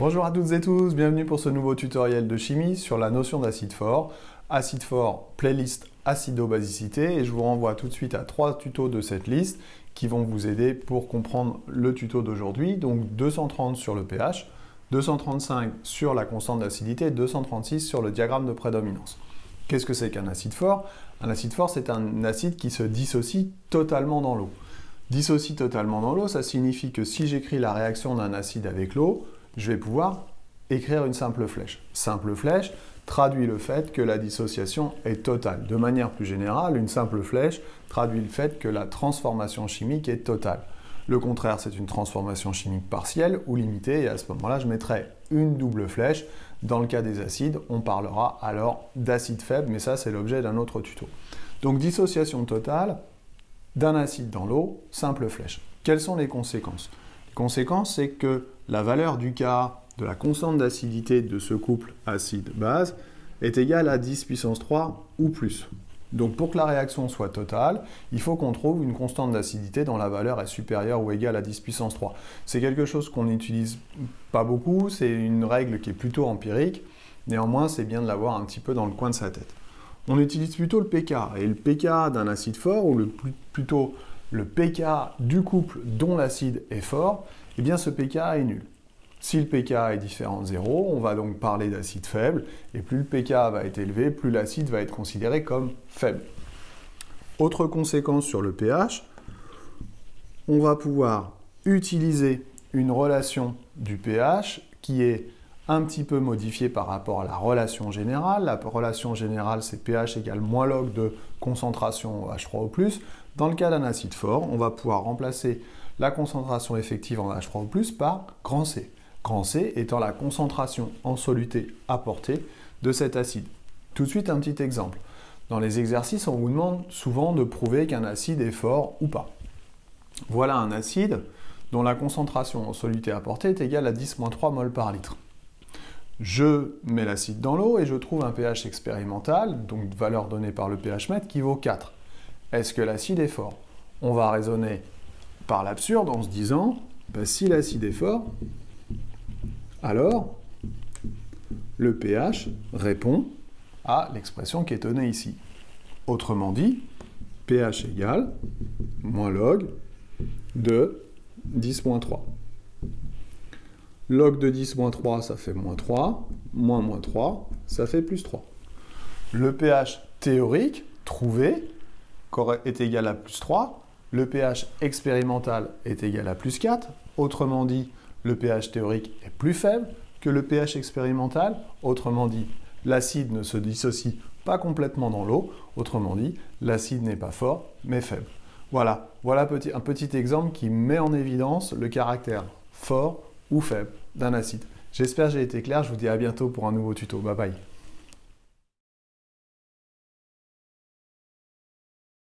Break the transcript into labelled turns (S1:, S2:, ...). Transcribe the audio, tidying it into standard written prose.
S1: Bonjour à toutes et tous, bienvenue pour ce nouveau tutoriel de chimie sur la notion d'acide fort. Acide fort, playlist acido-basicité, et je vous renvoie tout de suite à 3 tutos de cette liste qui vont vous aider pour comprendre le tuto d'aujourd'hui. Donc 230 sur le pH, 235 sur la constante d'acidité et 236 sur le diagramme de prédominance. Qu'est-ce que c'est qu'un acide fort? Un acide fort, c'est un acide qui se dissocie totalement dans l'eau. Dissocie totalement dans l'eau, ça signifie que si j'écris la réaction d'un acide avec l'eau, je vais pouvoir écrire une simple flèche. Simple flèche traduit le fait que la dissociation est totale. De manière plus générale, une simple flèche traduit le fait que la transformation chimique est totale. Le contraire, c'est une transformation chimique partielle ou limitée, et à ce moment-là, je mettrai une double flèche. Dans le cas des acides, on parlera alors d'acide faible, mais ça, c'est l'objet d'un autre tuto. Donc, dissociation totale d'un acide dans l'eau, simple flèche. Quelles sont les conséquences? Les conséquences, c'est que la valeur du K de la constante d'acidité de ce couple acide-base est égale à 10 puissance 3 ou plus. Donc pour que la réaction soit totale, il faut qu'on trouve une constante d'acidité dont la valeur est supérieure ou égale à 10 puissance 3. C'est quelque chose qu'on n'utilise pas beaucoup, c'est une règle qui est plutôt empirique, néanmoins c'est bien de l'avoir un petit peu dans le coin de sa tête. On utilise plutôt le pK, et le pK d'un acide fort, ou plutôt le pK du couple dont l'acide est fort, eh bien ce pK est nul. Si le pK est différent de 0, on va donc parler d'acide faible, et plus le pK va être élevé, plus l'acide va être considéré comme faible. Autre conséquence sur le pH, on va pouvoir utiliser une relation du pH qui est un petit peu modifiée par rapport à la relation générale. La relation générale, c'est pH égale moins log de concentration H3O+. Dans le cas d'un acide fort, on va pouvoir remplacer la concentration effective en H3O+, par grand C. Grand C étant la concentration en soluté apportée de cet acide. Tout de suite, un petit exemple. Dans les exercices, on vous demande souvent de prouver qu'un acide est fort ou pas. Voilà un acide dont la concentration en soluté apportée est égale à 10-3 mol par litre. Je mets l'acide dans l'eau et je trouve un pH expérimental, donc valeur donnée par le pH mètre, qui vaut 4. Est-ce que l'acide est fort? On va raisonner par l'absurde en se disant, si l'acide est fort, alors le pH répond à l'expression qui est donnée ici. Autrement dit, pH égale moins log de 10-3. Log de 10-3, ça fait moins 3, moins 3, ça fait plus 3. Le pH théorique trouvé est égal à plus 3, le pH expérimental est égal à plus 4, autrement dit, le pH théorique est plus faible que le pH expérimental, autrement dit, l'acide ne se dissocie pas complètement dans l'eau, autrement dit, l'acide n'est pas fort, mais faible. Voilà un petit exemple qui met en évidence le caractère fort ou faible d'un acide. J'espère que j'ai été clair, je vous dis à bientôt pour un nouveau tuto. Bye bye.